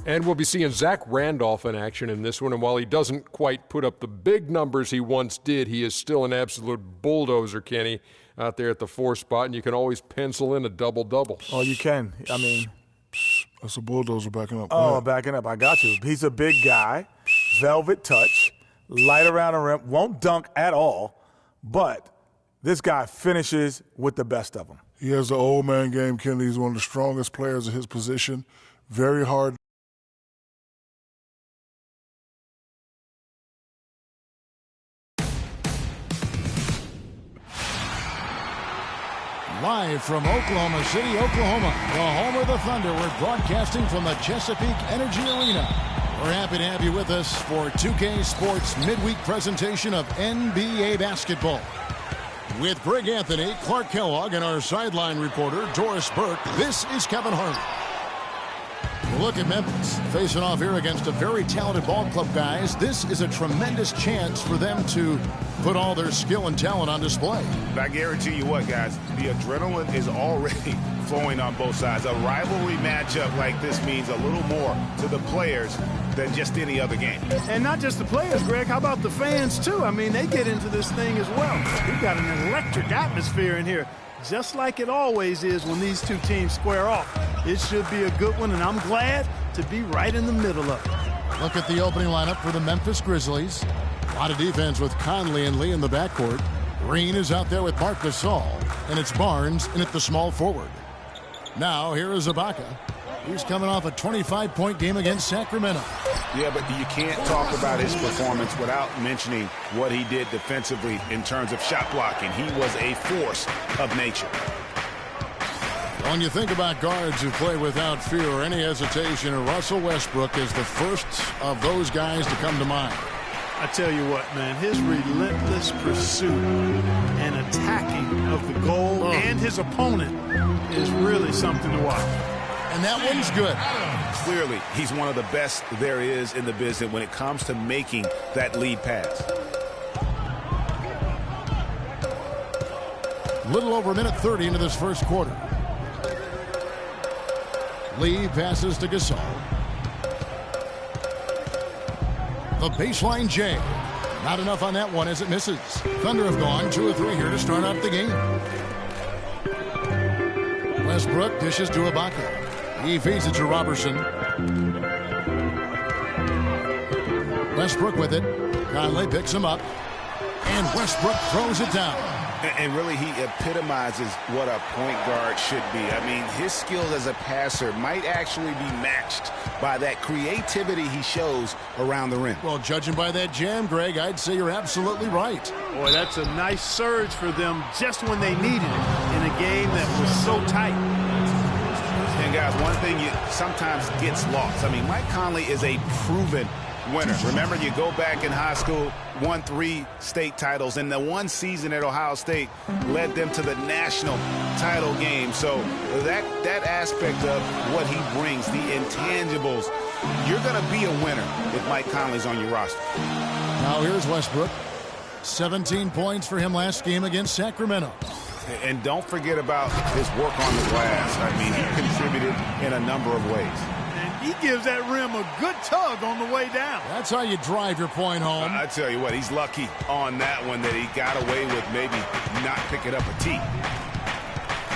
And we'll be seeing Zach Randolph in action in this one. And while he doesn't quite put up the big numbers he once did, he is still an absolute bulldozer, Kenny, out there at the 4 spot. And you can always pencil in a double-double. Oh, you can. I mean, that's a bulldozer backing up. Oh, backing up. I got you. He's a big guy, velvet touch, light around the rim, won't dunk at all, but this guy finishes with the best of them. He has the old man game, Kenny. He's one of the strongest players in his position. Very hard. Live from Oklahoma City, Oklahoma, the home of the Thunder, we're broadcasting from the Chesapeake Energy Arena. We're happy to have you with us for 2K Sports midweek presentation of NBA basketball. With Greg Anthony, Clark Kellogg, and our sideline reporter, Doris Burke, this is Kevin Harlan. We'll look at Memphis facing off here against a very talented ball club, guys. This is a tremendous chance for them to put all their skill and talent on display. But I guarantee you what, guys, the adrenaline is already flowing on both sides. A rivalry matchup like this means a little more to the players than just any other game. And not just the players, Greg. How about the fans, too? I mean, they get into this thing as well. We've got an electric atmosphere in here, just like it always is when these two teams square off. It should be a good one, and I'm glad to be right in the middle of it. Look at the opening lineup for the Memphis Grizzlies. A lot of defense with Conley and Lee in the backcourt. Green is out there with Marc Gasol, and it's Barnes in at the small forward. Now, here is Ibaka. He's coming off a 25-point game against Sacramento. Yeah, but you can't talk about his performance without mentioning what he did defensively in terms of shot blocking. He was a force of nature. When you think about guards who play without fear or any hesitation, Russell Westbrook is the first of those guys to come to mind. I tell you what, man, his relentless pursuit and attacking of the goal and his opponent is really something to watch. And that one's good. Clearly, he's one of the best there is in the business when it comes to making that lead pass. Little over a minute 30 into this first quarter. Lee passes to Gasol. The baseline J. Not enough on that one as it misses. Thunder have gone 2 or 3 here to start off the game. Westbrook dishes to Ibaka. He feeds it to Robertson. Westbrook with it. Conley picks him up. And Westbrook throws it down. And really, he epitomizes what a point guard should be. I mean, his skills as a passer might actually be matched by that creativity he shows around the rim. Well, judging by that jam, Greg, I'd say you're absolutely right. Boy, that's a nice surge for them just when they needed it in a game that was so tight. And, guys, one thing sometimes gets lost. I mean, Mike Conley is a proven winner. Remember, you go back in high school, won 3 state titles, and the one season at Ohio State led them to the national title game. So that aspect of what he brings, the intangibles, you're going to be a winner if Mike Conley's on your roster. Now here's Westbrook. 17 points for him last game against Sacramento. And don't forget about his work on the glass. I mean, he contributed in a number of ways. He gives that rim a good tug on the way down. That's how you drive your point home. I tell you what, he's lucky on that one that he got away with maybe not picking up a tee.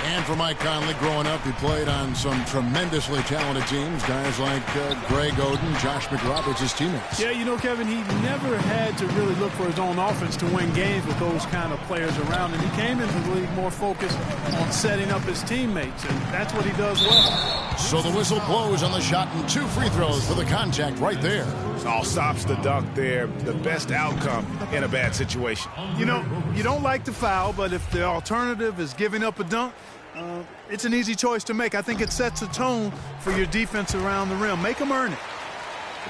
And for Mike Conley, growing up, he played on some tremendously talented teams. Guys like Greg Oden, Josh McRoberts, his teammates. Yeah, you know, Kevin, he never had to really look for his own offense to win games with those kind of players around. And he came into the league more focused on setting up his teammates, and that's what he does well. So the whistle blows on the shot and 2 free throws for the contact right there. All stops the dunk there. The best outcome in a bad situation. You know, you don't like the foul, but if the alternative is giving up a dunk, it's an easy choice to make. I think it sets a tone for your defense around the rim. Make them earn it.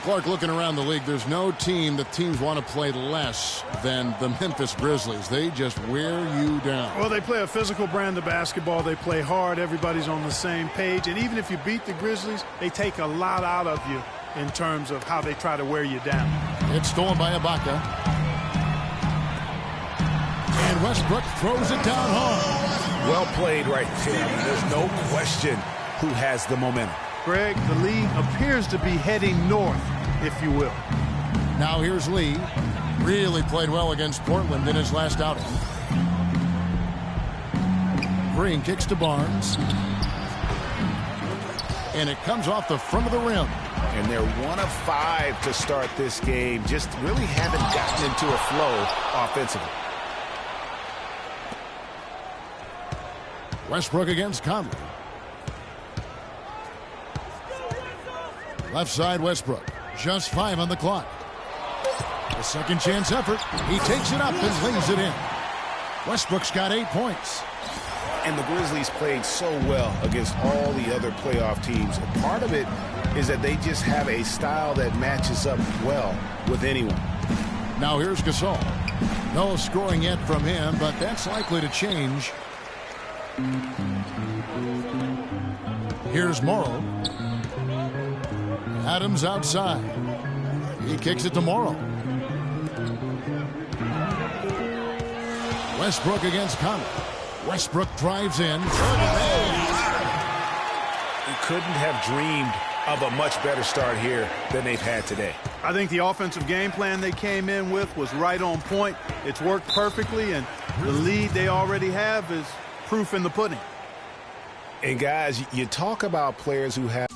Clark, looking around the league, there's no team that teams want to play less than the Memphis Grizzlies. They just wear you down. Well, they play a physical brand of basketball. They play hard. Everybody's on the same page. And even if you beat the Grizzlies, they take a lot out of you in terms of how they try to wear you down. It's stolen by Ibaka. And Westbrook throws it down home. Well played right there. I mean, there's no question who has the momentum. Greg, the lead appears to be heading north, if you will. Now here's Lee. Really played well against Portland in his last outing. Green kicks to Barnes. And it comes off the front of the rim. And they're 1 of 5 to start this game. Just really haven't gotten into a flow offensively. Westbrook against Conley. Left side Westbrook. Just 5 on the clock. A second chance effort. He takes it up and lays it in. Westbrook's got 8 points. And the Grizzlies played so well against all the other playoff teams. Part of it is that they just have a style that matches up well with anyone. Now here's Gasol. No scoring yet from him, but that's likely to change. Here's Morrow. Adams outside. He kicks it to Morrow. Westbrook against Conley. Westbrook drives in. He couldn't have dreamed of a much better start here than they've had today. I think the offensive game plan they came in with was right on point. It's worked perfectly, and the lead they already have is proof in the pudding. And guys, you talk about players who have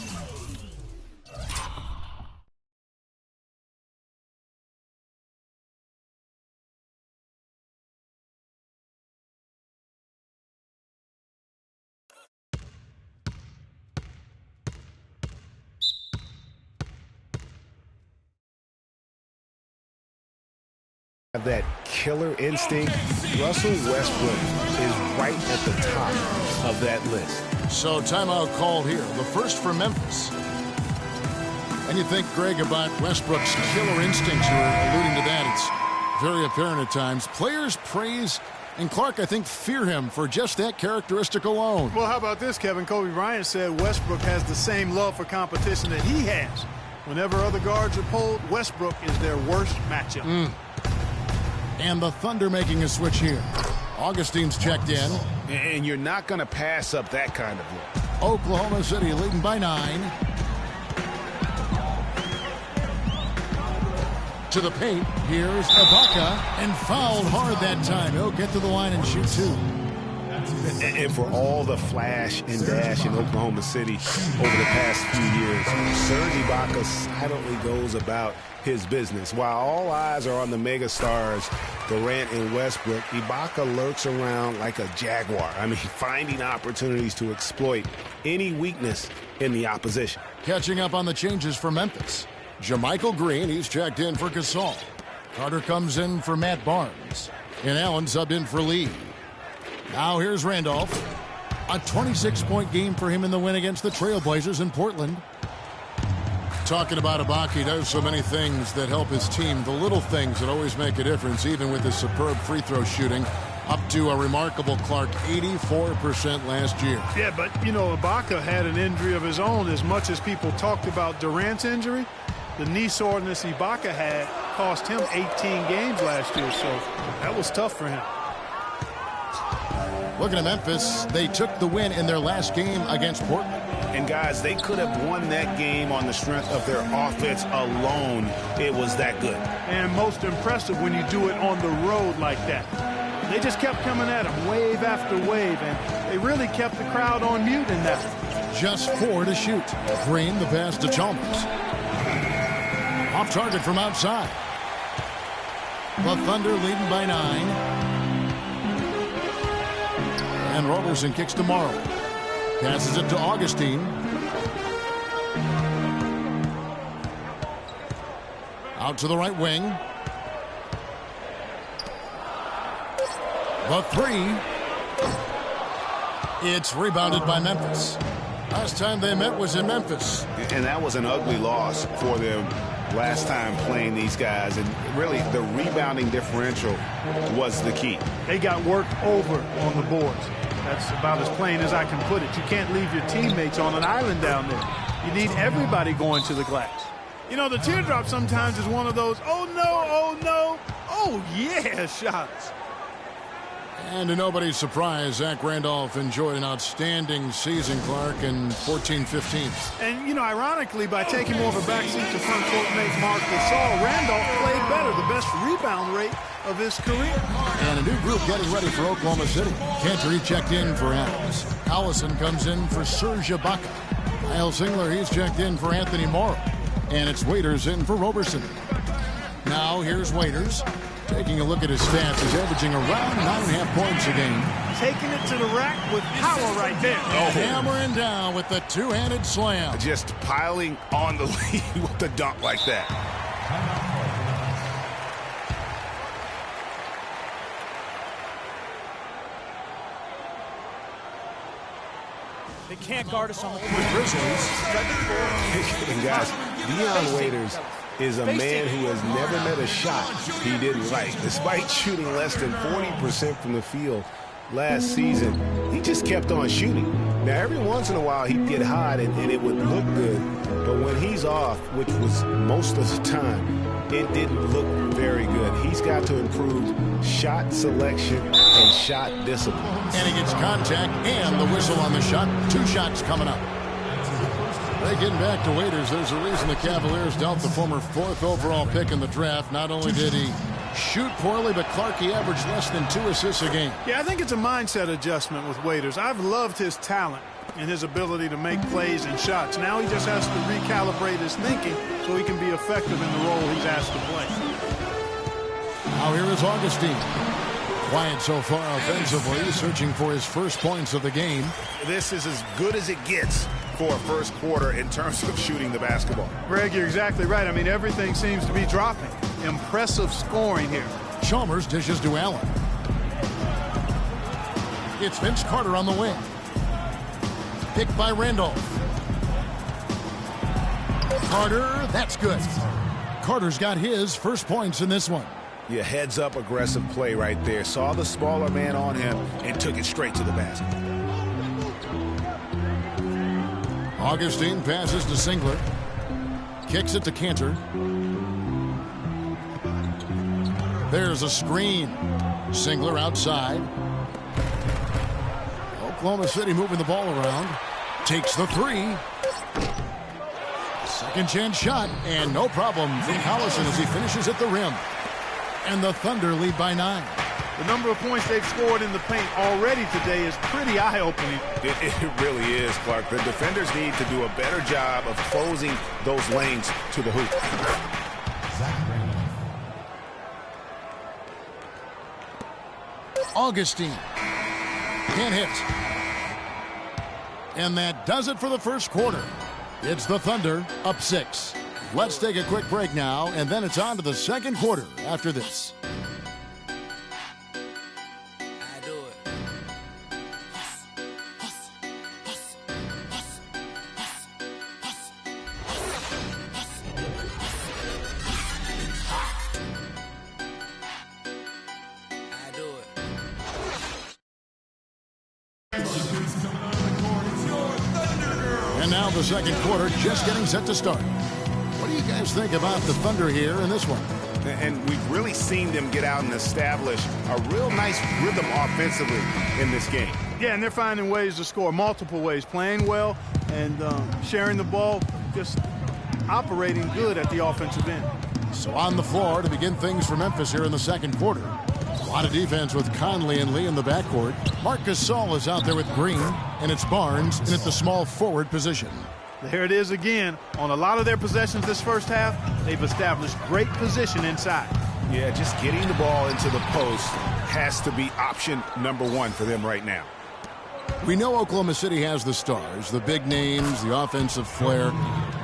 that killer instinct. Russell Westbrook is right at the top of that list. So timeout called here. The first for Memphis. And you think, Greg, about Westbrook's killer instincts. You're alluding to that. It's very apparent at times. Players praise, and Clark, I think, fear him for just that characteristic alone. Well, how about this, Kevin? Kobe Bryant said Westbrook has the same love for competition that he has. Whenever other guards are pulled, Westbrook is their worst matchup. And the Thunder making a switch here. Augustine's checked in. And you're not going to pass up that kind of look. Oklahoma City leading by 9. To the paint. Here's Ibaka. And fouled hard that time. He'll get to the line and shoot 2. And for all the flash and dash in Oklahoma City over the past few years, Serge Ibaka silently goes about his business. While all eyes are on the mega stars, Durant and Westbrook, Ibaka lurks around like a jaguar. I mean, finding opportunities to exploit any weakness in the opposition. Catching up on the changes for Memphis. JaMychal Green, he's checked in for Gasol. Carter comes in for Matt Barnes. And Allen subbed in for Lee. Now here's Randolph. A 26-point game for him in the win against the Trailblazers in Portland. Talking about Ibaka, he does so many things that help his team. The little things that always make a difference, even with his superb free throw shooting. Up to a remarkable, Clark, 84% last year. Yeah, but, you know, Ibaka had an injury of his own. As much as people talked about Durant's injury, the knee soreness Ibaka had cost him 18 games last year, so that was tough for him. Looking at Memphis, they took the win in their last game against Portland. And guys, they could have won that game on the strength of their offense alone. It was that good. And most impressive when you do it on the road like that. They just kept coming at him wave after wave, and they really kept the crowd on mute in that. Just 4 to shoot. Green, the pass to Chalmers. Off target from outside. The Thunder leading by 9. And Roberson kicks to Morrow. Passes it to Augustine. Out to the right wing. The 3. It's rebounded by Memphis. Last time they met was in Memphis. And that was an ugly loss for them last time playing these guys. And really, the rebounding differential was the key. They got worked over on the boards. That's about as plain as I can put it. You can't leave your teammates on an island down there. You need everybody going to the glass. You know, the teardrop sometimes is one of those, oh, no, oh, no, oh, yeah, shots. And to nobody's surprise, Zach Randolph enjoyed an outstanding season, Clark, in 14-15. And, you know, ironically, by taking more of a backseat to front court mate Marc Gasol, Randolph played better, the best rebound rate of his career. And a new group getting ready for Oklahoma City. Cantor checked in for Adams. Allison comes in for Serge Ibaka. Kyle Singler, he's checked in for Anthony Morrow. And it's Waiters in for Roberson. Now here's Waiters. Taking a look at his stats, he's averaging around 9.5 points a game. Taking it to the rack with power right there. Hammering down with the two-handed slam. Just piling on the lead with the dunk like that. They can't guard us on the Grizzlies. And guys, Dion Waiters is a man who has never met a shot he didn't like. Despite shooting less than 40% from the field last season, he just kept on shooting. Now, every once in a while, he'd get hot and it would look good. But when he's off, which was most of the time, it didn't look very good. He's got to improve shot selection and shot discipline. And he gets contact and the whistle on the shot. 2 shots coming up. Getting back to Waiters, there's a reason the Cavaliers dealt the former 4th overall pick in the draft. Not only did he shoot poorly, but Clark, he averaged less than 2 assists a game. Yeah, I think it's a mindset adjustment with Waiters. I've loved his talent and his ability to make plays and shots. Now he just has to recalibrate his thinking so he can be effective in the role he's asked to play. Now here is Augustine. Quiet so far offensively, searching for his first points of the game. This is as good as it gets for a first quarter in terms of shooting the basketball. Greg, you're exactly right. I mean, everything seems to be dropping. Impressive scoring here. Chalmers dishes to Allen. It's Vince Carter on the wing. Picked by Randolph. Carter, that's good. Carter's got his first points in this one. Yeah, heads up aggressive play right there. Saw the smaller man on him and took it straight to the basket. Augustine passes to Singler. Kicks it to Cantor. There's a screen. Singler outside. Oklahoma City moving the ball around. Takes the 3. Second chance shot, and no problem from Collison as he finishes at the rim. And the Thunder lead by 9. The number of points they've scored in the paint already today is pretty eye-opening. It really is, Clark. The defenders need to do a better job of closing those lanes to the hoop. Augustine can't hit. And that does it for the first quarter. It's the Thunder up 6. Let's take a quick break now, and then it's on to the second quarter after this. And now the second quarter just getting set to start. What do you guys think about the Thunder here in this one? And we've really seen them get out and establish a real nice rhythm offensively in this game. Yeah, and they're finding ways to score, multiple ways, playing well and sharing the ball, just operating good at the offensive end. So on the floor to begin things for Memphis here in the second quarter. A lot of defense with Conley and Lee in the backcourt. Marc Gasol is out there with Green, and it's Barnes in at the small forward position. There it is again. On a lot of their possessions this first half, they've established great position inside. Yeah, just getting the ball into the post has to be option number 1 for them right now. We know Oklahoma City has the stars, the big names, the offensive flair.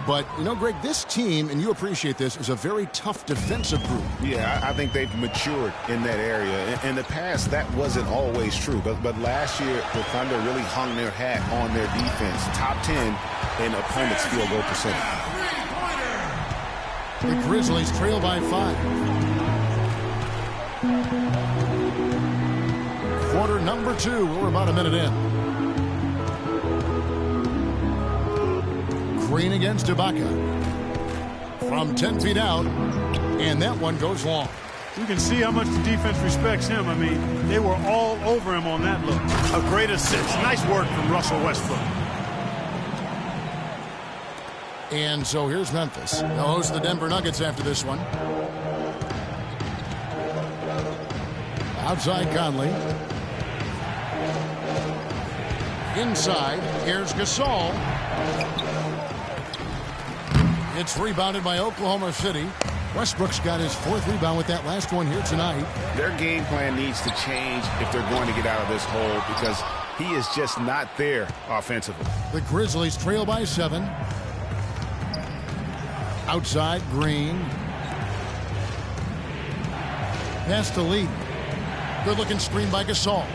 But, you know, Greg, this team, and you appreciate this, is a very tough defensive group. Yeah, I think they've matured in that area. In the past, that wasn't always true. But last year, the Thunder really hung their hat on their defense. Top 10 in opponents' field goal percentage. The Grizzlies trail by 5. Quarter number 2. We're about a minute in. Green against Ibaka. From 10 feet out. And that one goes long. You can see how much the defense respects him. I mean, they were all over him on that look. A great assist. Nice work from Russell Westbrook. And so here's Memphis. They'll host the Denver Nuggets after this one. Outside Conley. Inside, here's Gasol. It's rebounded by Oklahoma City. Westbrook's got his 4th rebound with that last one here tonight. Their game plan needs to change if they're going to get out of this hole because he is just not there offensively. The Grizzlies trail by 7. Outside, Green. Pass to Lee. Good-looking screen by Gasol.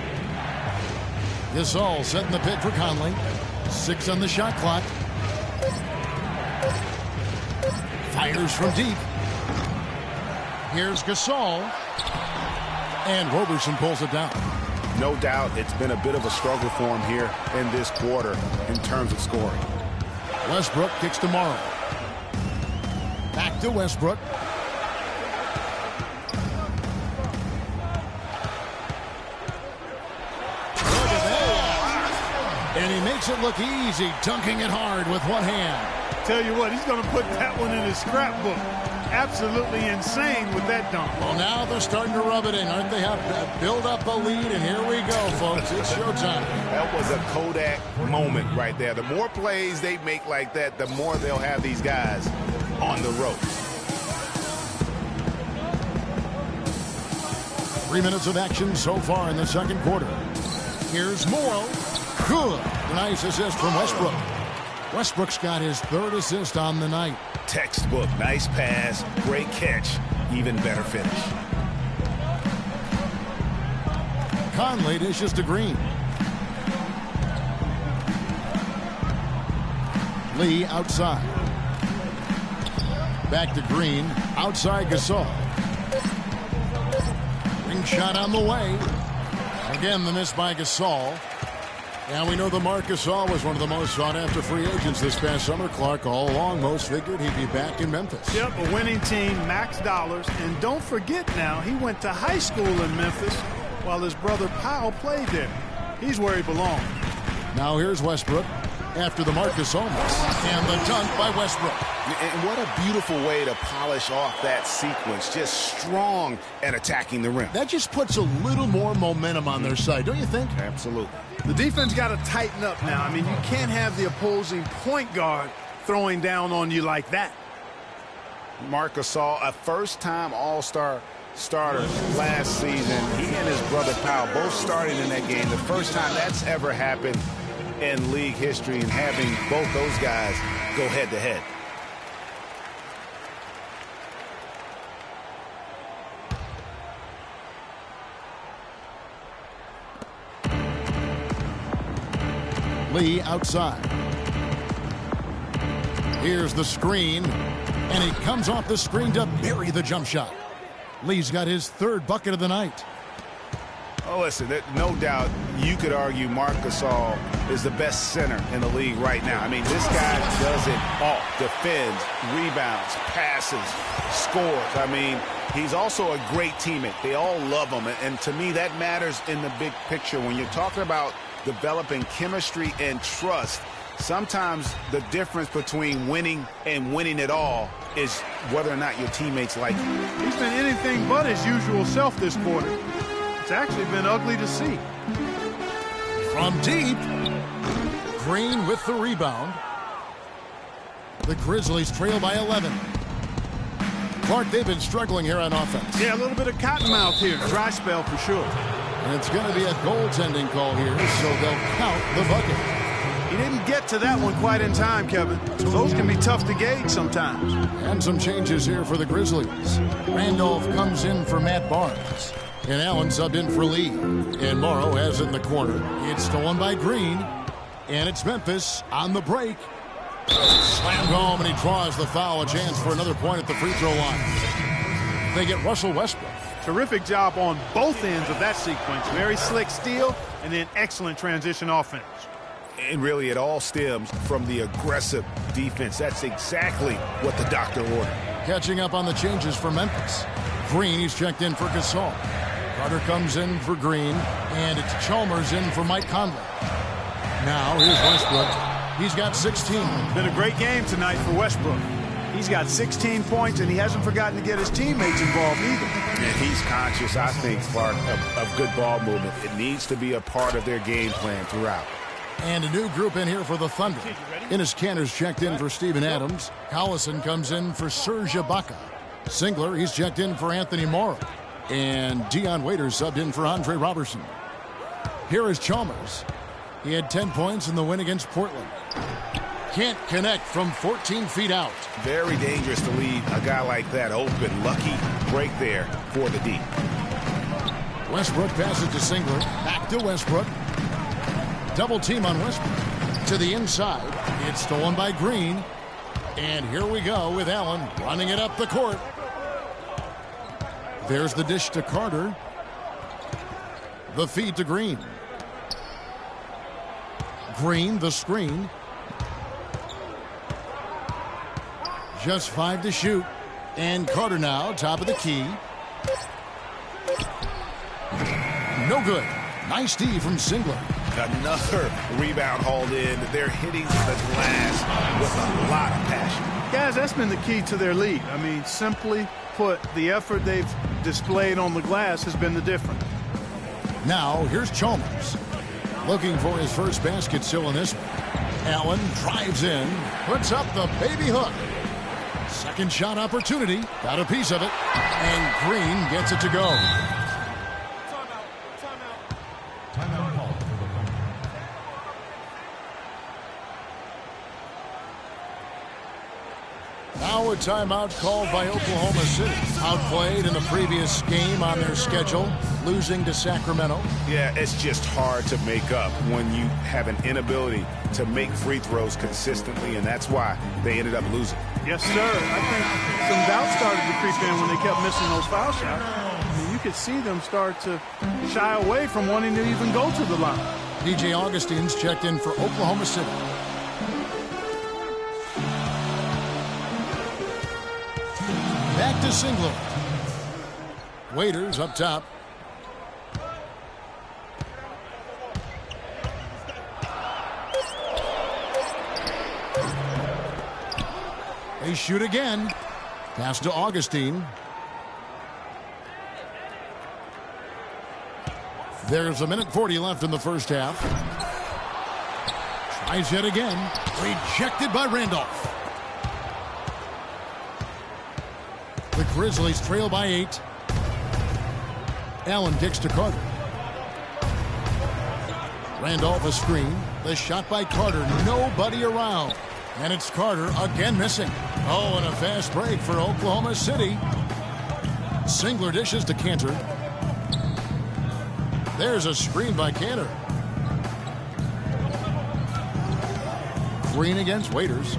Gasol setting the pick for Conley. 6 on the shot clock. Fires from deep. Here's Gasol. And Roberson pulls it down. No doubt it's been a bit of a struggle for him here in this quarter in terms of scoring. Westbrook kicks to Morrow. Back to Westbrook. Look at that. And he makes it look easy, dunking it hard with one hand. Tell you what, he's going to put that one in his scrapbook. Absolutely insane with that dunk. Well, now they're starting to rub it in, aren't they? Have build up a lead, and here we go, folks. It's showtime. That was a Kodak moment right there. The more plays they make like that, the more they'll have these guys on the ropes. 3 minutes of action so far in the second quarter. Here's Morrow. Good. Nice assist from Westbrook. Westbrook's got his 3rd assist on the night. Textbook. Nice pass. Great catch. Even better finish. Conley dishes to Green. Lee outside. Back to Green. Outside Gasol. Ring shot on the way. Again, the miss by Gasol. And we know that Marc Gasol was one of the most sought-after free agents this past summer. Clark, all along, most figured he'd be back in Memphis. Yep, a winning team, max dollars. And don't forget now, he went to high school in Memphis while his brother Powell played there. He's where he belongs. Now here's Westbrook after the Marc Gasol miss. And the dunk by Westbrook. And what a beautiful way to polish off that sequence. Just strong at attacking the rim. That just puts a little more momentum on their side, don't you think? Absolutely. The defense got to tighten up now. I mean, you can't have the opposing point guard throwing down on you like that. Marc Gasol, a first-time All-Star starter last season. He and his brother Powell both started in that game. The first time that's ever happened in league history, and having both those guys go head-to-head. Lee outside. Here's the screen, and he comes off the screen to bury the jump shot. Lee's got his 3rd bucket of the night. Oh, listen, no doubt you could argue Marc Gasol is the best center in the league right now. I mean, this guy does it all. Defends, rebounds, passes, scores. I mean, he's also a great teammate. They all love him, and to me that matters in the big picture. When you're talking about developing chemistry and trust, sometimes the difference between winning and winning it all is whether or not your teammates like you. He's been anything but his usual self this quarter. It's actually been ugly to see. From deep, Green with the rebound. The Grizzlies trail by 11. Clark, they've been struggling here on offense. Yeah, a little bit of cottonmouth here. Dry spell for sure. And it's going to be a goaltending call here, so they'll count the bucket. He didn't get to that one quite in time, Kevin. So those can be tough to gauge sometimes. And some changes here for the Grizzlies. Randolph comes in for Matt Barnes. And Allen subbed in for Lee. And Morrow has it in the corner. It's stolen by Green. And it's Memphis on the break. Slammed home, and he draws the foul. A chance for another point at the free throw line. They get Russell Westbrook. Terrific job on both ends of that sequence. Very slick steal, and then excellent transition offense. And really, it all stems from the aggressive defense. That's exactly what the doctor ordered. Catching up on the changes for Memphis. Green, he's checked in for Gasol. Carter comes in for Green, and it's Chalmers in for Mike Conley. Now here's Westbrook. He's got 16. Been a great game tonight for Westbrook. He's got 16 points, and he hasn't forgotten to get his teammates involved either. And he's conscious, I think, Clark, of good ball movement. It needs to be a part of their game plan throughout. And a new group in here for the Thunder. Enes Kanter's checked in for Steven Adams. Collison comes in for Serge Ibaka. Singler, he's checked in for Anthony Morrow. And Dion Waiters subbed in for Andre Robertson. Here is Chalmers. He had 10 points in the win against Portland. Can't connect from 14 feet out. Very dangerous to leave a guy like that open. Lucky break there for the D. Westbrook passes to Singler. Back to Westbrook. Double team on Westbrook. To the inside. It's stolen by Green. And here we go with Allen running it up the court. There's the dish to Carter. The feed to Green. Green, the screen. Just 5 to shoot. And Carter now, top of the key. No good. Nice D from Singler. Another rebound hauled in. They're hitting the glass with a lot of passion. Guys, that's been the key to their lead. I mean, simply put, the effort they've displayed on the glass has been the difference. Now, here's Chalmers. Looking for his first basket still in this one. Allen drives in, puts up the baby hook. Second shot opportunity, got a piece of it, and Green gets it to go. Timeout call for the Thunder. Now a timeout called by Oklahoma City. Outplayed in the previous game on their schedule, losing to Sacramento. Yeah, it's just hard to make up when you have an inability to make free throws consistently, and that's why they ended up losing. Yes, sir. I think some doubt started to creep in when they kept missing those foul shots. I mean, you could see them start to shy away from wanting to even go to the line. DJ Augustine's checked in for Oklahoma City. Back to Singler. Waiters up top. They shoot again. Pass to Augustine. There's 1:40 left in the first half. Tries yet again. Rejected by Randolph. The Grizzlies trail by 8. Allen kicks to Carter. Randolph a screen. The shot by Carter. Nobody around. And it's Carter again missing. Oh, and a fast break for Oklahoma City. Singler dishes to Kanter. There's a screen by Kanter. Green against Waiters.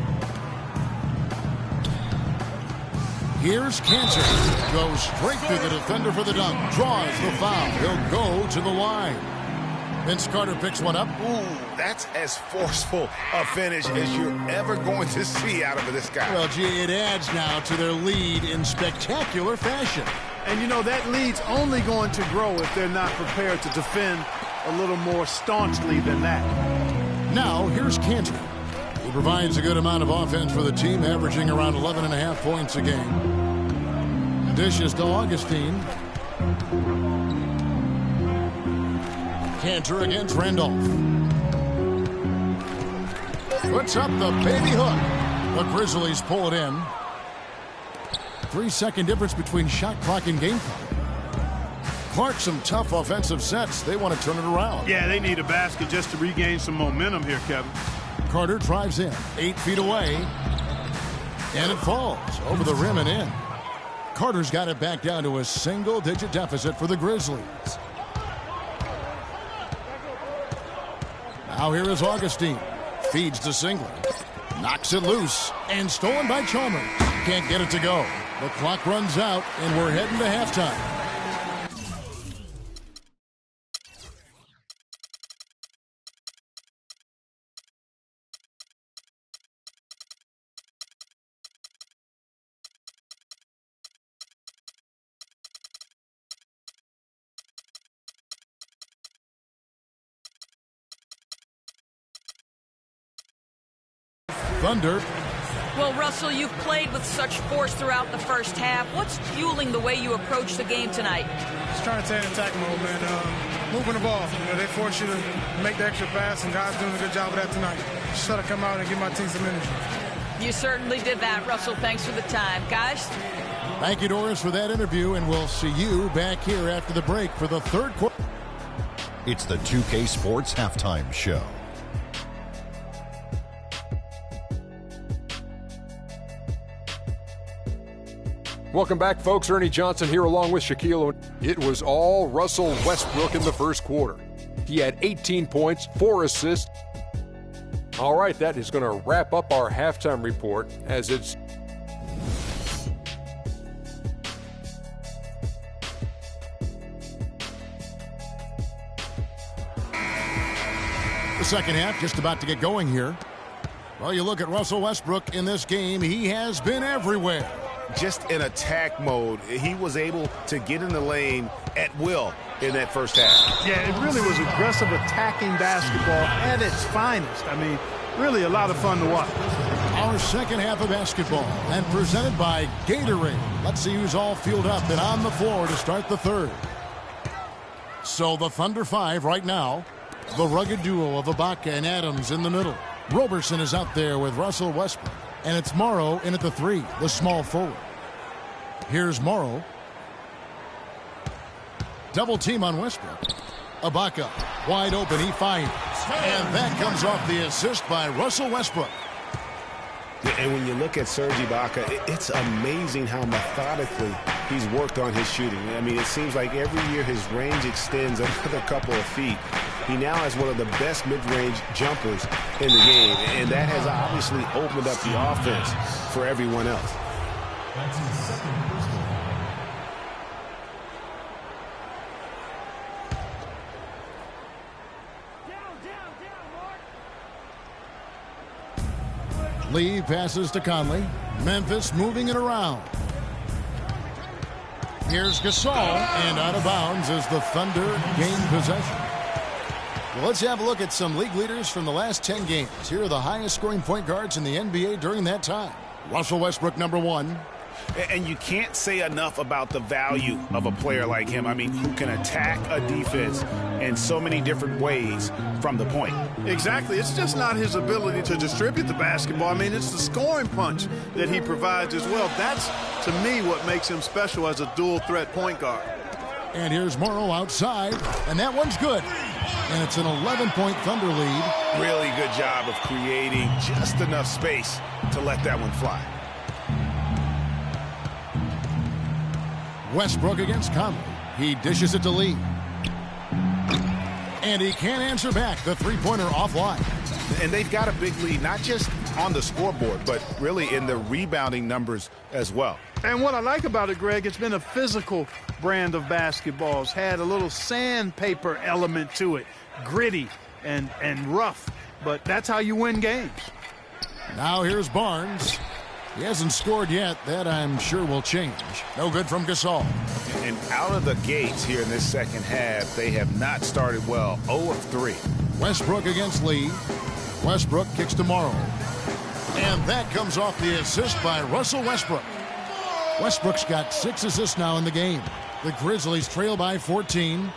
Here's Kanter. Goes straight through the defender for the dunk. Draws the foul. He'll go to the line. Vince Carter picks one up. Ooh, that's as forceful a finish as you're ever going to see out of this guy. Well, gee, it adds now to their lead in spectacular fashion. And, you know, that lead's only going to grow if they're not prepared to defend a little more staunchly than that. Now, here's Kanter. He provides a good amount of offense for the team, averaging around 11.5 points a game. Dishes to Augustine. Kanter against Randolph. Puts up the baby hook. The Grizzlies pull it in. 3-second difference between shot clock and game clock. Clark, some tough offensive sets. They want to turn it around. Yeah, they need a basket just to regain some momentum here, Kevin. Carter drives in, 8 feet away. And it falls over the rim and in. Carter's got it back down to a single-digit deficit for the Grizzlies. Now here is Augustine. Feeds to Singler. Knocks it loose. And stolen by Chalmers. Can't get it to go. The clock runs out, and we're heading to halftime. Thunder. Well, Russell, you've played with such force throughout the first half. What's fueling the way you approach the game tonight? Just trying to stay in attack mode, man. Moving the ball. They force you to make the extra pass, and guys doing a good job of that tonight. Just try to come out and give my team some energy. You certainly did that, Russell. Thanks for the time. Guys? Thank you, Doris, for that interview, and we'll see you back here after the break for the third quarter. It's the 2K Sports Halftime Show. Welcome back, folks. Ernie Johnson here along with Shaquille. It was all Russell Westbrook in the first quarter. He had 18 points, 4 assists. All right, that is going to wrap up our halftime report as it's the second half just about to get going here. Well, you look at Russell Westbrook in this game, he has been everywhere. Just in attack mode, he was able to get in the lane at will in that first half. Yeah, it really was aggressive attacking basketball at its finest. I mean, really a lot of fun to watch. Our second half of basketball, and presented by Gatorade. Let's see who's all fueled up and on the floor to start the third. So the Thunder 5 right now. The rugged duo of Ibaka and Adams in the middle. Roberson is out there with Russell Westbrook. And it's Morrow in at the 3, the small forward. Here's Morrow. Double team on Westbrook. Ibaka wide open, he finds. And that comes off the assist by Russell Westbrook. And when you look at Serge Ibaka, it's amazing how methodically he's worked on his shooting. I mean, it seems like every year his range extends another couple of feet. He now has one of the best mid-range jumpers in the game, and that has obviously opened up the offense for everyone else. Lee passes to Conley. Memphis moving it around. Here's Gasol, and out of bounds as the Thunder gain possession. Well, let's have a look at some league leaders from the last 10 games. Here are the highest scoring point guards in the NBA during that time. Russell Westbrook, number 1. And you can't say enough about the value of a player like him. I mean, who can attack a defense in so many different ways from the point. Exactly. It's just not his ability to distribute the basketball. I mean, it's the scoring punch that he provides as well. That's, to me, what makes him special as a dual-threat point guard. And here's Morrow outside, and that one's good. And it's an 11-point Thunder lead. Really good job of creating just enough space to let that one fly. Westbrook against Conley. He dishes it to Lee. And he can't answer back. The three-pointer offline. And they've got a big lead, not just on the scoreboard, but really in the rebounding numbers as well. And what I like about it, Greg, it's been a physical brand of basketball. It's had a little sandpaper element to it. Gritty and rough. But that's how you win games. Now here's Barnes. He hasn't scored yet. That, I'm sure, will change. No good from Gasol. And out of the gates here in this second half, they have not started well. 0 of 3. Westbrook against Lee. Westbrook kicks to Morrow. And that comes off the assist by Russell Westbrook. Westbrook's got 6 assists now in the game. The Grizzlies trail by 14.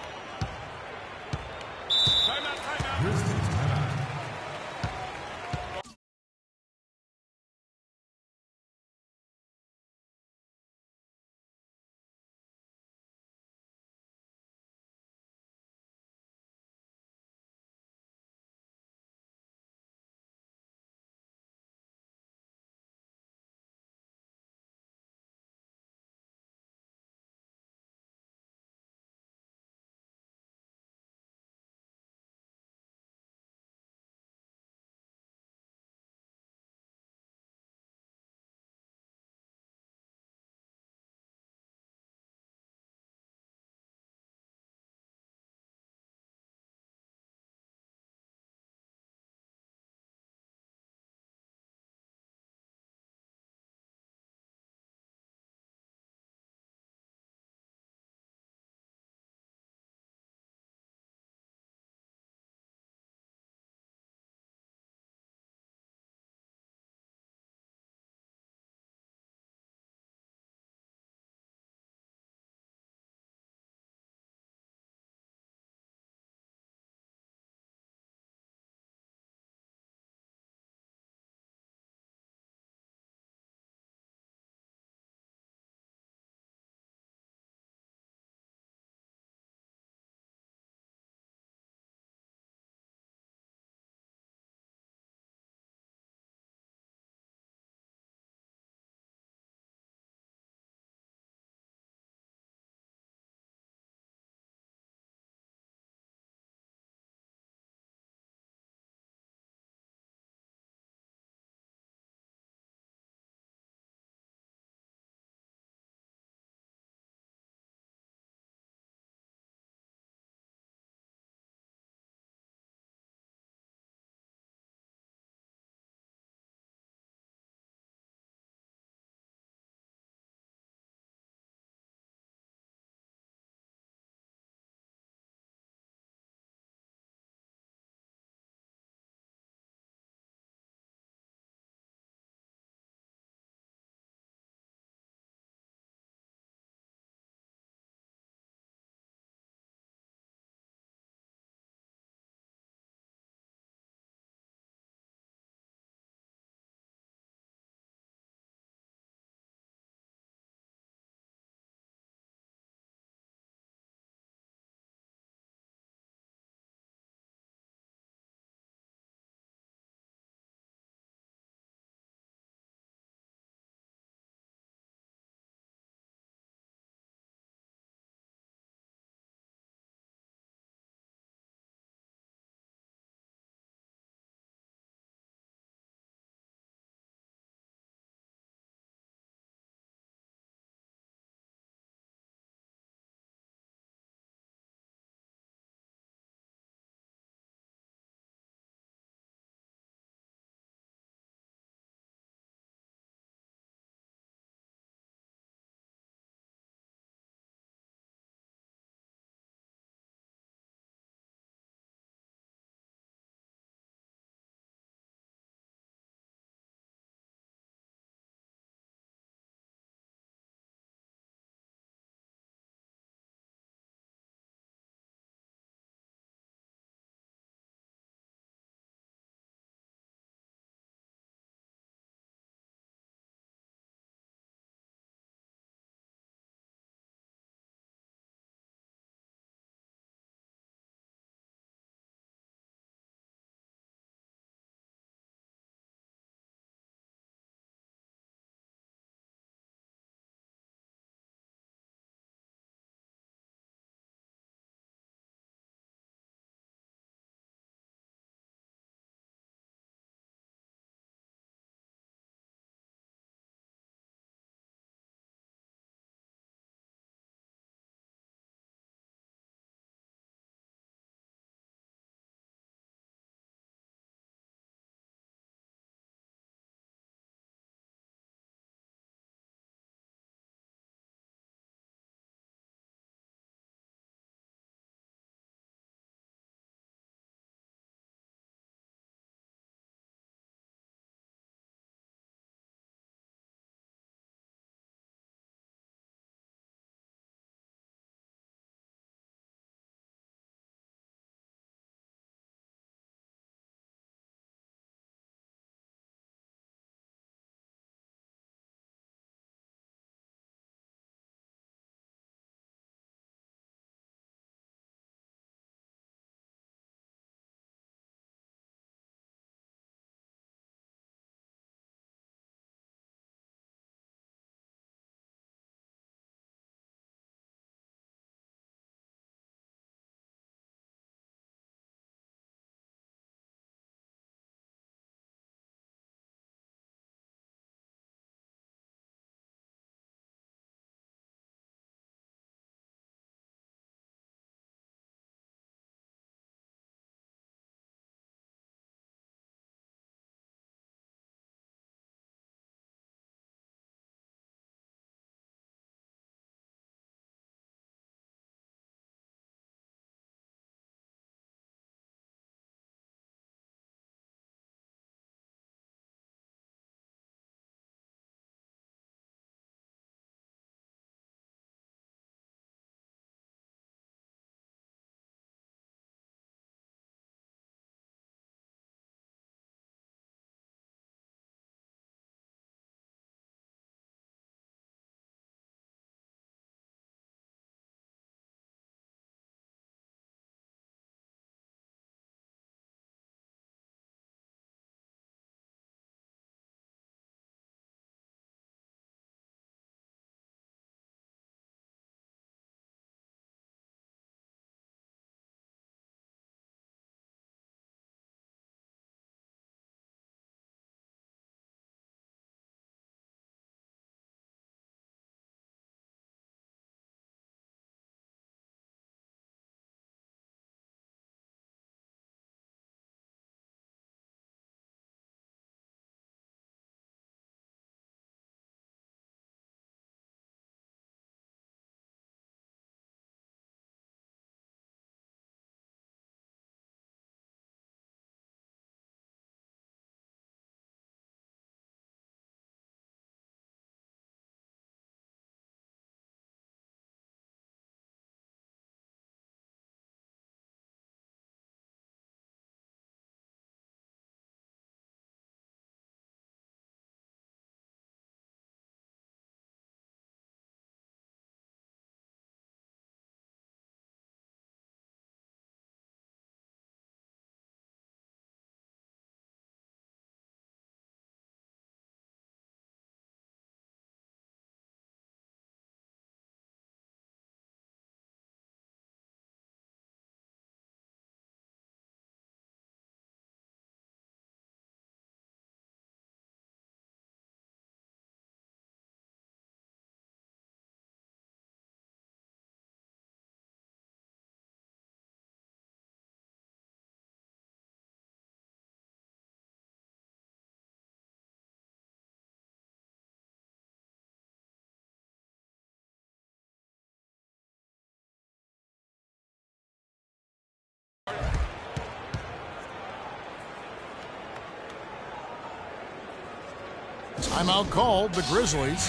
Timeout called, the Grizzlies.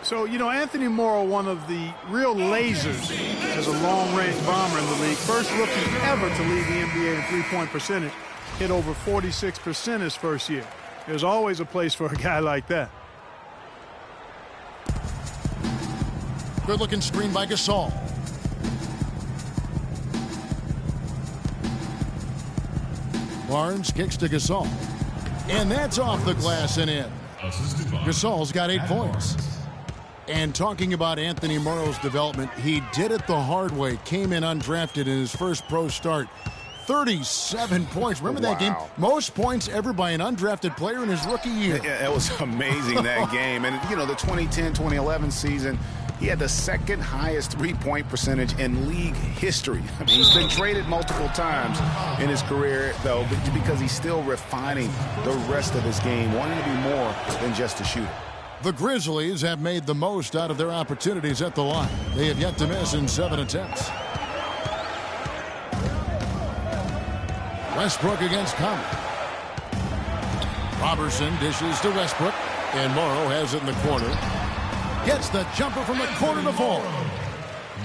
So, you know, Anthony Morrow, one of the real lasers as a long-range bomber in the league. First rookie ever to lead the NBA in three-point percentage. Hit over 46% his first year. There's always a place for a guy like that. Good-looking screen by Gasol. Barnes kicks to Gasol. And that's off the glass and in. Gasol's got 8 points. And talking about Anthony Morrow's development, he did it the hard way. Came in undrafted in his first pro start. 37 points. Remember that game? Most points ever by an undrafted player in his rookie year. Yeah, it was amazing, that game. And, you know, the 2010-2011 season, he had the second highest three-point percentage in league history. I mean, he's been traded multiple times in his career, though, because he's still refining the rest of his game, wanting to be more than just a shooter. The Grizzlies have made the most out of their opportunities at the line. They have yet to miss in 7 attempts. Westbrook against Conley. Robertson dishes to Westbrook, and Morrow has it in the corner. Gets the jumper from the corner to fall.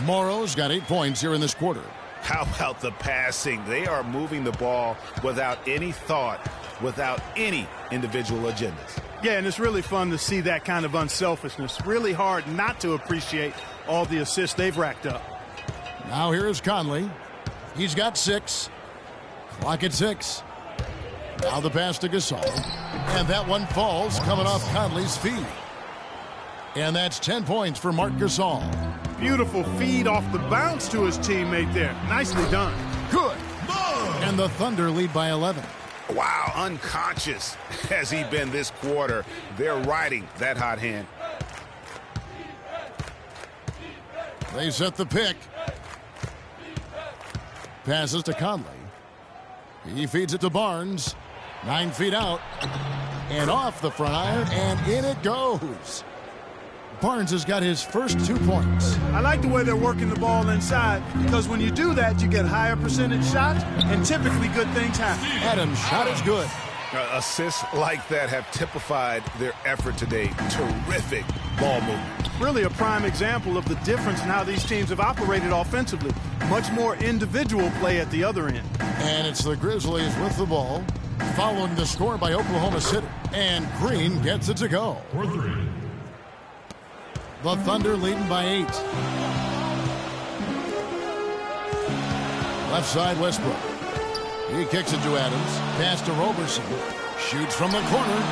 Morrow's got 8 points here in this quarter. How about the passing? They are moving the ball without any thought, without any individual agendas. Yeah, and it's really fun to see that kind of unselfishness. Really hard not to appreciate all the assists they've racked up. Now here is Conley. He's got 6. Clock at 6. Now the pass to Gasol. And that one falls coming off Conley's feet. And that's 10 points for Marc Gasol. Beautiful feed off the bounce to his teammate there. Nicely done. Good. And the Thunder lead by 11. Wow, unconscious has he been this quarter. They're riding that hot hand. They set the pick. Passes to Conley. He feeds it to Barnes. 9 feet out. And off the front iron, and in it goes. Barnes has got his first 2 points. I like the way they're working the ball inside, because when you do that, you get higher percentage shots, and typically good things happen. Adams' shot is good. Assists like that have typified their effort today. Terrific ball movement. Really a prime example of the difference in how these teams have operated offensively. Much more individual play at the other end. And it's the Grizzlies with the ball, following the score by Oklahoma City. And Green gets it to go. 4-3. The Thunder leading by 8. Left side, Westbrook. He kicks it to Adams. Pass to Robertson. Shoots from the corner.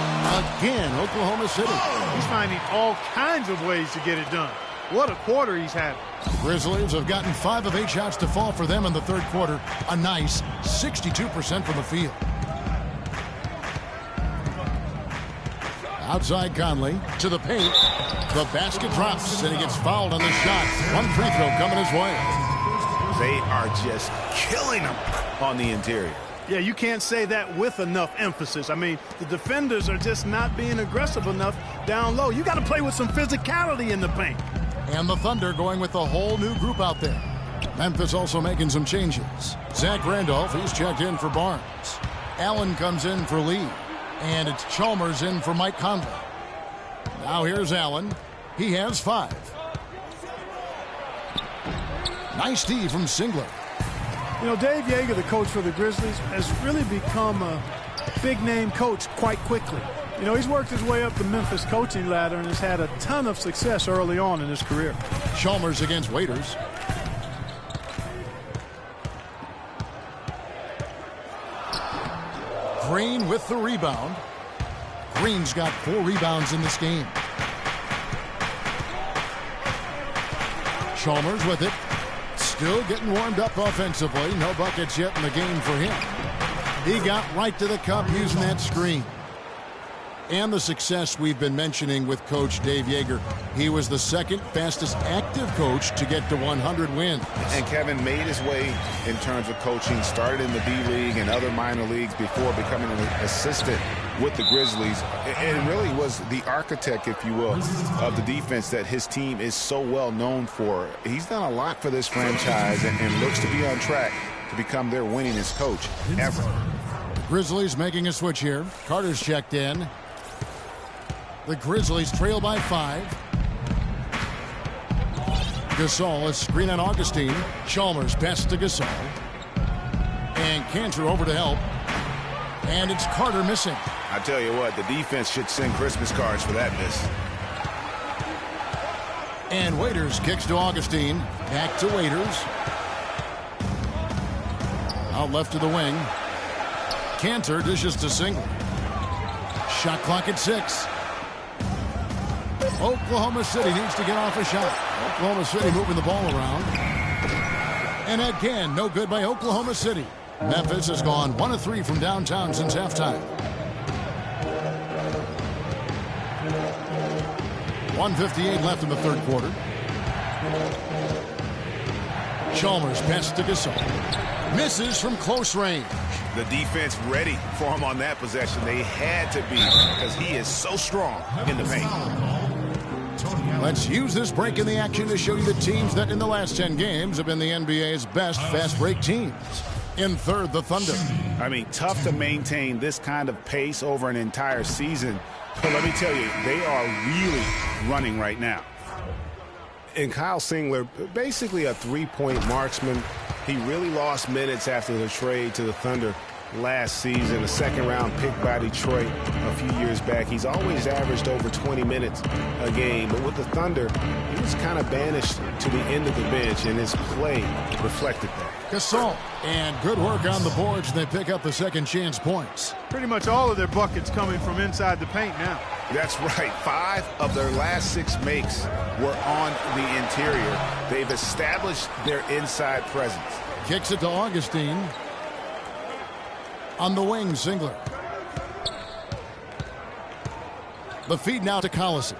Again, Oklahoma City. He's finding all kinds of ways to get it done. What a quarter he's having. Grizzlies have gotten 5 of 8 shots to fall for them in the third quarter. A nice 62% from the field. Outside Conley to the paint. The basket drops, and he gets fouled on the shot. 1 free throw coming his way. They are just killing him on the interior. Yeah, you can't say that with enough emphasis. I mean, the defenders are just not being aggressive enough down low. You got to play with some physicality in the paint. And the Thunder going with a whole new group out there. Memphis also making some changes. Zach Randolph, he's checked in for Barnes. Allen comes in for Lee. And it's Chalmers in for Mike Conley. Now here's Allen. He has 5. Nice D from Singler. You know, Dave Joerger, the coach for the Grizzlies, has really become a big-name coach quite quickly. You know, he's worked his way up the Memphis coaching ladder and has had a ton of success early on in his career. Chalmers against Waiters. Green with the rebound. Green's got 4 rebounds in this game. Chalmers with it. Still getting warmed up offensively. No buckets yet in the game for him. He got right to the cup using that screen. And the success we've been mentioning with Coach Dave Joerger. He was the second fastest active coach to get to 100 wins. And Kevin made his way in terms of coaching. Started in the B-League and other minor leagues before becoming an assistant with the Grizzlies. And really was the architect, if you will, of the defense that his team is so well known for. He's done a lot for this franchise and looks to be on track to become their winningest coach ever. The Grizzlies making a switch here. Carter's checked in. The Grizzlies trail by 5. Gasol, a screen on Augustine. Chalmers pass to Gasol. And Cantor over to help. And it's Carter missing. I tell you what, the defense should send Christmas cards for that miss. And Waiters kicks to Augustine. Back to Waiters. Out left to the wing. Cantor dishes to Single. Shot clock at 6. Oklahoma City needs to get off a shot. Oklahoma City moving the ball around. And again, no good by Oklahoma City. Memphis has gone 1 of 3 from downtown since halftime. 1:58 left in the third quarter. Chalmers passes to Gasol. Misses from close range. The defense ready for him on that possession. They had to be because he is so strong in the paint. Let's use this break in the action to show you the teams that in the last 10 games have been the NBA's best fast break teams. In third, the Thunder. I mean, tough to maintain this kind of pace over an entire season. But let me tell you, they are really running right now. And Kyle Singler, basically a three-point marksman. He really lost minutes after the trade to the Thunder last season. A second-round pick by Detroit a few years back. He's always averaged over 20 minutes a game. But with the Thunder, he was kind of banished to the end of the bench, and his play reflected that. Gasol, and good work on the boards. They pick up the second chance points. Pretty much all of their buckets coming from inside the paint now. That's right. 5 of their last 6 makes were on the interior. They've established their inside presence. Kicks it to Augustine. On the wing, Singler. The feed now to Collison.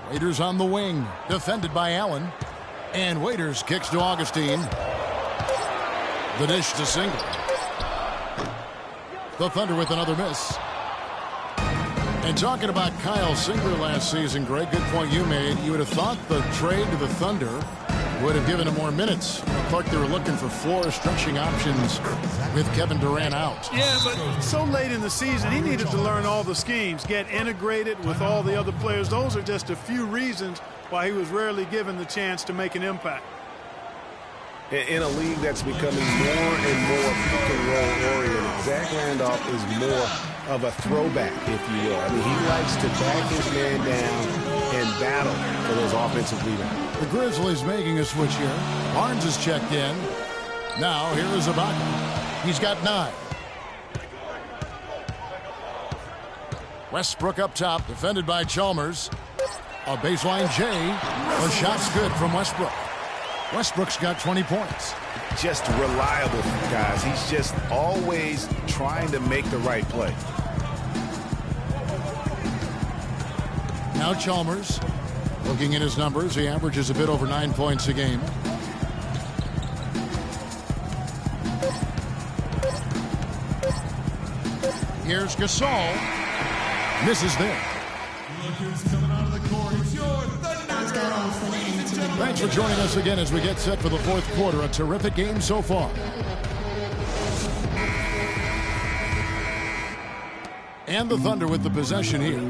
Waiters on the wing, defended by Allen. And Waiters kicks to Augustine. The dish to Single. The Thunder with another miss. And talking about Kyle Singler last season, Greg, good point you made. You would have thought the trade to the Thunder would have given him more minutes. It looked like they were looking for floor stretching options with Kevin Durant out. Yeah, but so late in the season, he needed to learn all the schemes, get integrated with all the other players. Those are just a few reasons why he was rarely given the chance to make an impact. In a league that's becoming more and more pick and roll oriented, Zach Randolph is more of a throwback, if you will. I mean, he likes to back his man down and battle for those offensive rebounds. The Grizzlies making a switch here. Barnes is checked in. Now here is Ibaka. He's got 9. Westbrook up top, defended by Chalmers. A baseline J. The shot's good from Westbrook. Westbrook's got 20 points. Just reliable, guys. He's just always trying to make the right play. Now Chalmers. Looking at his numbers, he averages a bit over 9 points a game. Here's Gasol. Misses there. Thanks for joining us again as we get set for the fourth quarter. A terrific game so far. And the Thunder with the possession here.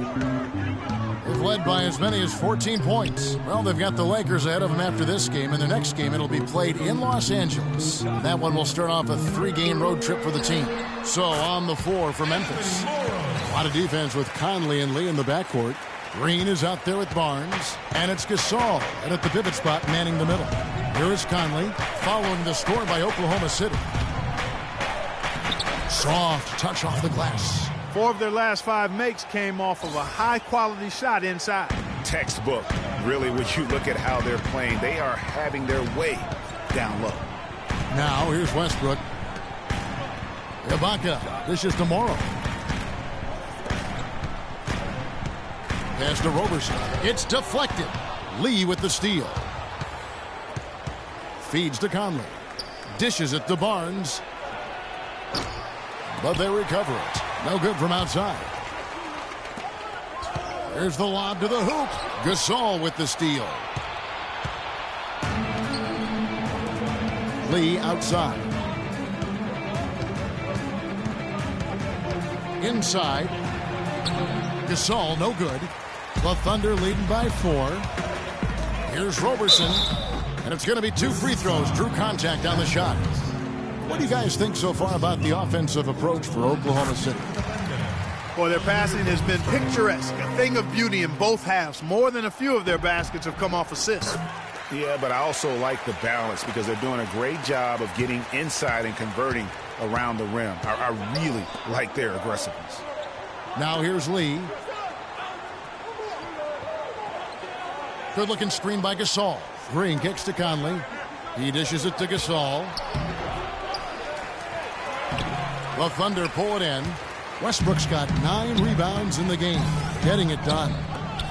They've led by as many as 14 points. Well, they've got the Lakers ahead of them after this game. And the next game, it'll be played in Los Angeles. That one will start off a 3-game road trip for the team. So on the floor for Memphis. A lot of defense with Conley and Lee in the backcourt. Green is out there with Barnes. And it's Gasol and at the pivot spot manning the middle. Here is Conley following the score by Oklahoma City. Soft touch off the glass. 4 of their last 5 makes came off of a high-quality shot inside. Textbook. Really, when you look at how they're playing, they are having their way down low. Now, here's Westbrook. Ibaka. This is tomorrow. Pass to Roberson. It's deflected. Lee with the steal. Feeds to Conley. Dishes it to Barnes. But they recover it. No good from outside. There's the lob to the hoop. Gasol with the steal. Lee outside. Inside. Gasol, no good. The Thunder leading by 4. Here's Roberson. And it's going to be 2 free throws. Drew contact on the shot. What do you guys think so far about the offensive approach for Oklahoma City? Boy, their passing has been picturesque. A thing of beauty in both halves. More than a few of their baskets have come off assists. Yeah, but I also like the balance because they're doing a great job of getting inside and converting around the rim. I really like their aggressiveness. Now here's Lee. Good-looking screen by Gasol. Green kicks to Conley. He dishes it to Gasol. The Thunder pull it in. Westbrook's got 9 rebounds in the game. Getting it done.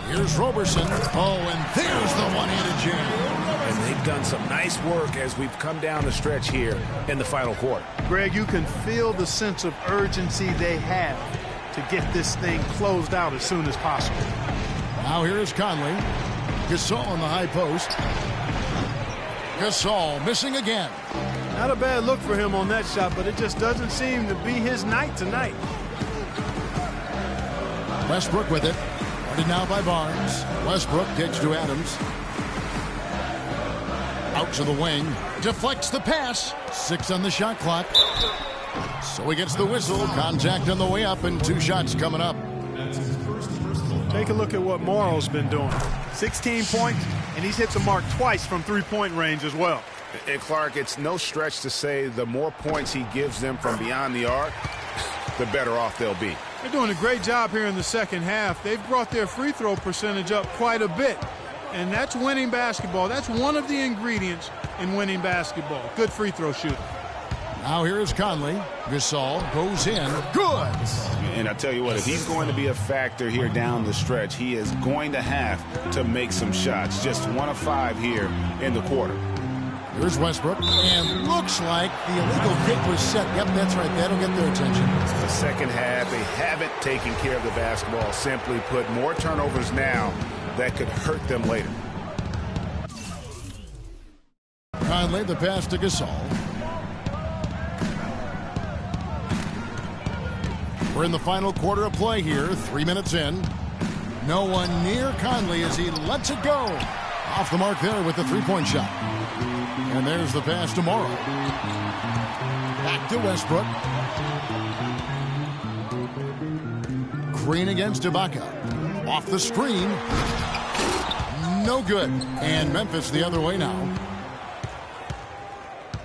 Here's Roberson. Oh, and there's the one-handed jam. And they've done some nice work as we've come down the stretch here in the final quarter. Greg, you can feel the sense of urgency they have to get this thing closed out as soon as possible. Now here's Conley. Gasol on the high post. Gasol missing again. Not a bad look for him on that shot, but it just doesn't seem to be his night tonight. Westbrook with it. Guarded now by Barnes. Westbrook kicks to Adams. Out to the wing. Deflects the pass. 6 on the shot clock. So he gets the whistle. Contact on the way up and 2 shots coming up. Take a look at what Morrow's been doing. 16 points, and he's hit the mark twice from three-point range as well. And Clark, it's no stretch to say the more points he gives them from beyond the arc, the better off they'll be. They're doing a great job here in the second half. They've brought their free throw percentage up quite a bit, and that's winning basketball. That's one of the ingredients in winning basketball. Good free throw shooting. Now here's Conley. Gasol goes in. Good. And I tell you what, if he's going to be a factor here down the stretch, he is going to have to make some shots. Just 1 of 5 here in the quarter. Here's Westbrook, and looks like the illegal kick was set. Yep, that's right. That'll get their attention. The second half, they haven't taken care of the basketball. Simply put, more turnovers now that could hurt them later. Conley, the pass to Gasol. We're in the final quarter of play here, 3 minutes in. No one near Conley as he lets it go. Off the mark there with the three-point shot. And there's the pass to Morrow. Back to Westbrook. Green against Ibaka. Off the screen. No good. And Memphis the other way now.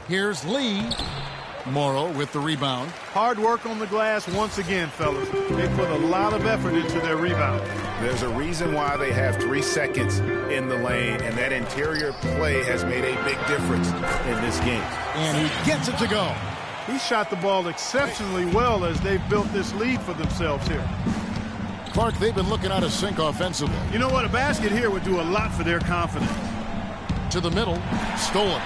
Here's Lee. Morrow with the rebound. Hard work on the glass once again, fellas. They put a lot of effort into their rebound. There's a reason why they have 3 seconds in the lane, and that interior play has made a big difference in this game. And he gets it to go. He shot the ball exceptionally well as they've built this lead for themselves here. Clark, they've been looking out of sync offensively. You know what? A basket here would do a lot for their confidence. To the middle. Stolen.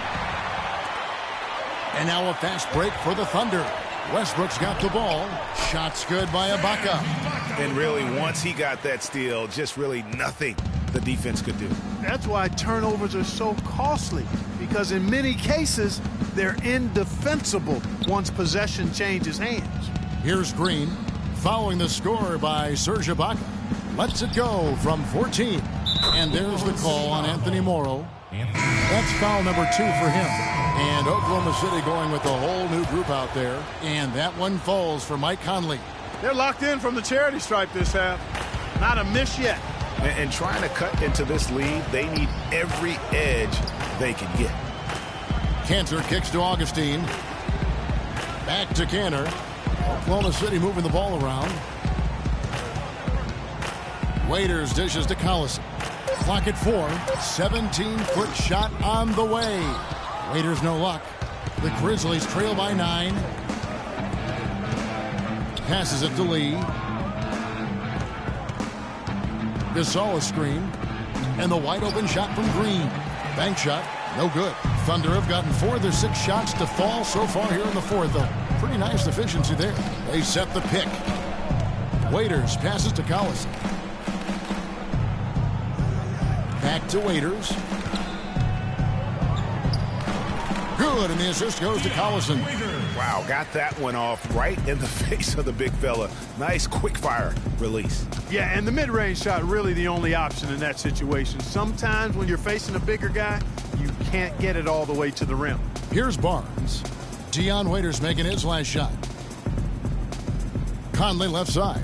And now a fast break for the Thunder. Westbrook's got the ball. Shots good by Ibaka. And really, once he got that steal, just really nothing the defense could do. That's why turnovers are so costly, because in many cases, they're indefensible once possession changes hands. Here's Green, following the score by Serge Ibaka. Lets it go from 14. And there's the call on Anthony Morrow. That's foul number 2 for him. And Oklahoma City going with a whole new group out there. And that one falls for Mike Conley. They're locked in from the charity stripe this half. Not a miss yet. And trying to cut into this lead, they need every edge they can get. Cantor kicks to Augustine. Back to Cantor. Oklahoma City moving the ball around. Waiters dishes to Collison. Clock at 4. 17-foot shot on the way. Waiters no luck. The Grizzlies trail by 9. Passes it to Lee. Gasol a screen. And the wide open shot from Green. Bank shot. No good. Thunder have gotten 4 of their 6 shots to fall so far here in the fourth, though. Pretty nice efficiency there. They set the pick. Waiters passes to Collison. Back to Waiters. Good, and the assist goes to Collison. Wow, got that one off right in the face of the big fella. Nice quick fire release. Yeah, and the mid-range shot really the only option in that situation. Sometimes when you're facing a bigger guy, you can't get it all the way to the rim. Here's Barnes. Dion Waiters making his last shot. Conley left side.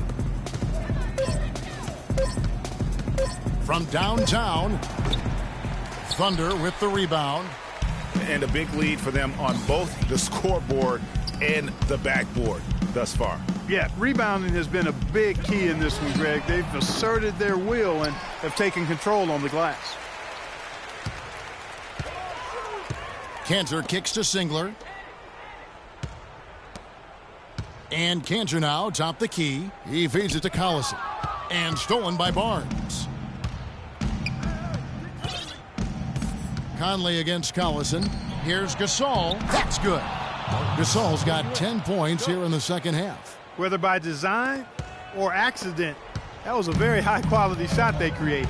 From downtown, Thunder with the rebound. And a big lead for them on both the scoreboard and the backboard thus far. Yeah, rebounding has been a big key in this one, Greg. They've asserted their will and have taken control on the glass. Kanter kicks to Singler. And Kanter now top the key. He feeds it to Collison. And stolen by Barnes. Conley against Collison. Here's Gasol. That's good. Gasol's got 10 points here in the second half. Whether by design or accident, that was a very high-quality shot they created.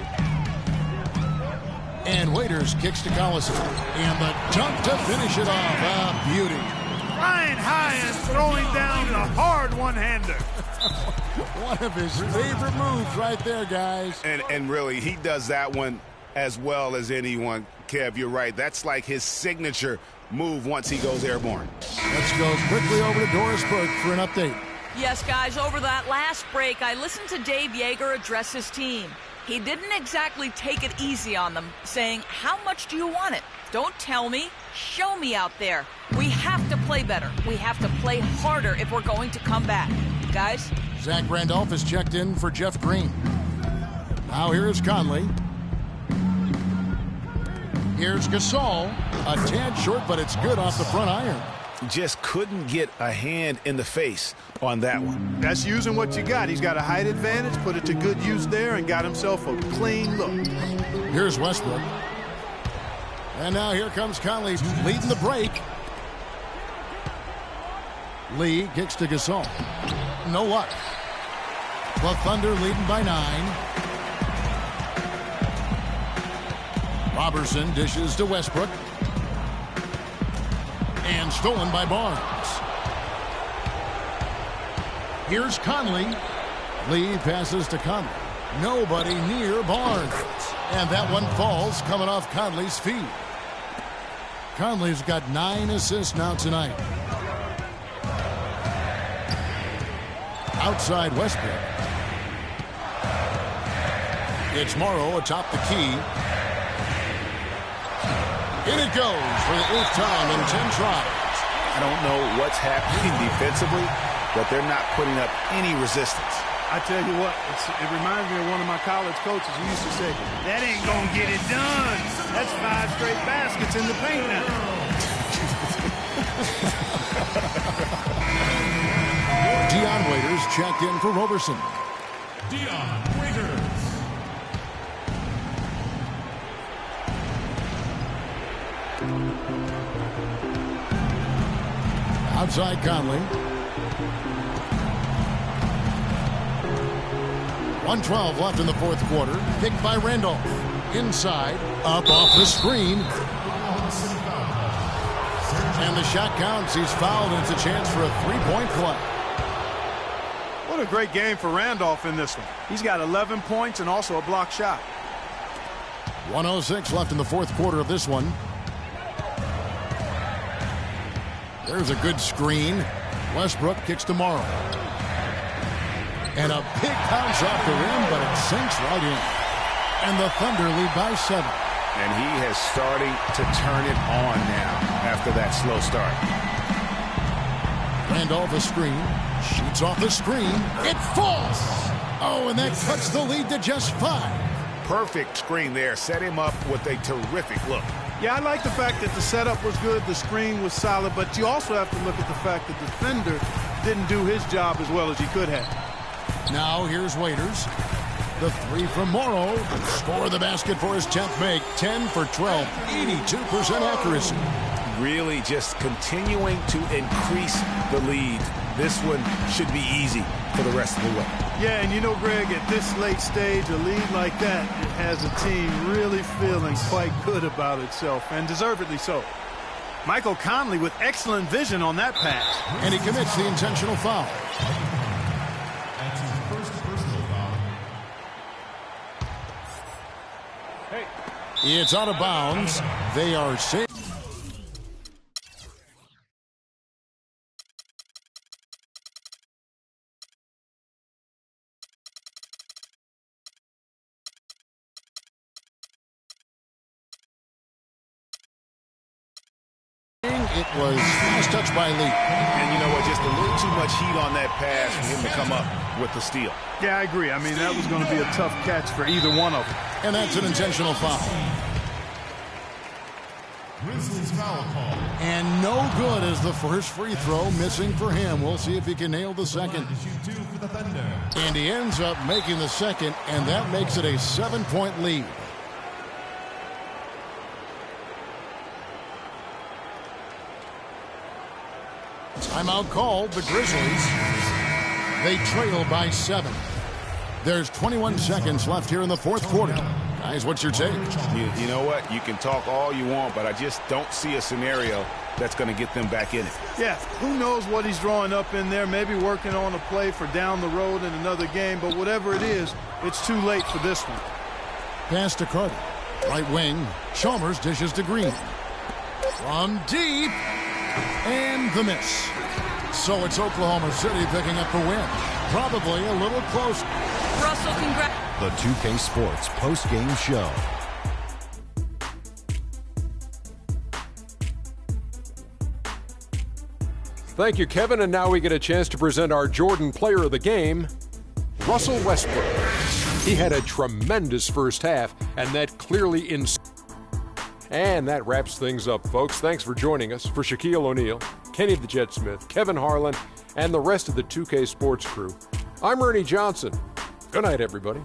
And Waiters kicks to Collison. And the dunk to finish it off. A beauty. Flying high and throwing down the hard one-hander. One of his favorite moves right there, guys. And really, he does that one as well as anyone. Kev, you're right. That's like his signature move once he goes airborne. Let's go quickly over to Doris Burke for an update. Yes, guys, over that last break, I listened to Dave Yeager address his team. He didn't exactly take it easy on them, saying, how much do you want it? Don't tell me. Show me out there. We have to play better. We have to play harder if we're going to come back. Guys? Zach Randolph is checked in for Jeff Green. Now here's Conley. Here's Gasol. A tad short, but it's good off the front iron. Just couldn't get a hand in the face on that one. That's using what you got. He's got a height advantage, put it to good use there, and got himself a clean look. Here's Westbrook. And now here comes Conley leading the break. Lee kicks to Gasol. No luck. The Thunder leading by 9. Robertson dishes to Westbrook. And stolen by Barnes. Here's Conley. Lee passes to Conley. Nobody near Barnes. And that one falls coming off Conley's feet. Conley's got 9 assists now tonight. Outside Westbrook. It's Morrow atop the key. In it goes for the 8th time in 10 tries. I don't know what's happening defensively, but they're not putting up any resistance. I tell you what, it reminds me of one of my college coaches who used to say, that ain't going to get it done. That's 5 straight baskets in the paint now. Dion Waiters checked in for Roberson. Dion Waiters. Outside Conley. 1:12 left in the fourth quarter. Picked by Randolph. Inside. Up off the screen. And the shot counts. He's fouled, and it's a chance for a 3-point play. What a great game for Randolph in this one. He's got 11 points and also a block shot. 1:06 left in the fourth quarter of this one. There's a good screen. Westbrook kicks to Morrow. And a big bounce off the rim, but it sinks right in. And the Thunder lead by 7. And he has starting to turn it on now after that slow start. Randolph a screen. Shoots off the screen. It falls. Oh, and that cuts the lead to just 5. Perfect screen there. Set him up with a terrific look. Yeah, I like the fact that the setup was good, the screen was solid, but you also have to look at the fact that the defender didn't do his job as well as he could have. Now here's Waiters. The 3 from Morrow. Score the basket for his 10th make. 10 for 12. 82% accuracy. Really just continuing to increase the lead. This one should be easy for the rest of the way. Yeah, and you know, Greg, at this late stage, a lead like that, it has a team really feeling quite good about itself, and deservedly so. Michael Conley with excellent vision on that pass. And he commits the intentional foul. That's his first personal foul. It's out of bounds. They are safe. It was nice touch by Lee. And you know what, just a little too much heat on that pass for him to come up with the steal. Yeah, I agree. I mean, that was going to be a tough catch for either one of them. And that's an intentional foul. Grizzlies foul call. And no good as the first free throw missing for him. We'll see if he can nail the second. To shoot 2 for the Thunder. And he ends up making the second, and that makes it a 7-point lead. Timeout called, the Grizzlies. They trail by 7. There's 21 seconds left here in the fourth quarter. Guys, what's your take? You know what? You can talk all you want, but I just don't see a scenario that's going to get them back in it. Yeah, who knows what he's drawing up in there, maybe working on a play for down the road in another game, but whatever it is, it's too late for this one. Pass to Carter. Right wing, Chalmers dishes to Green. From deep, and the miss. So it's Oklahoma City picking up the win. Probably a little close. Russell, congrats. The 2K Sports post-game show. Thank you, Kevin. And now we get a chance to present our Jordan Player of the Game, Russell Westbrook. He had a tremendous first half, and that clearly And that wraps things up, folks. Thanks for joining us. For Shaquille O'Neal, Kenny the Jet Smith, Kevin Harlan, and the rest of the 2K Sports crew, I'm Ernie Johnson. Good night, everybody.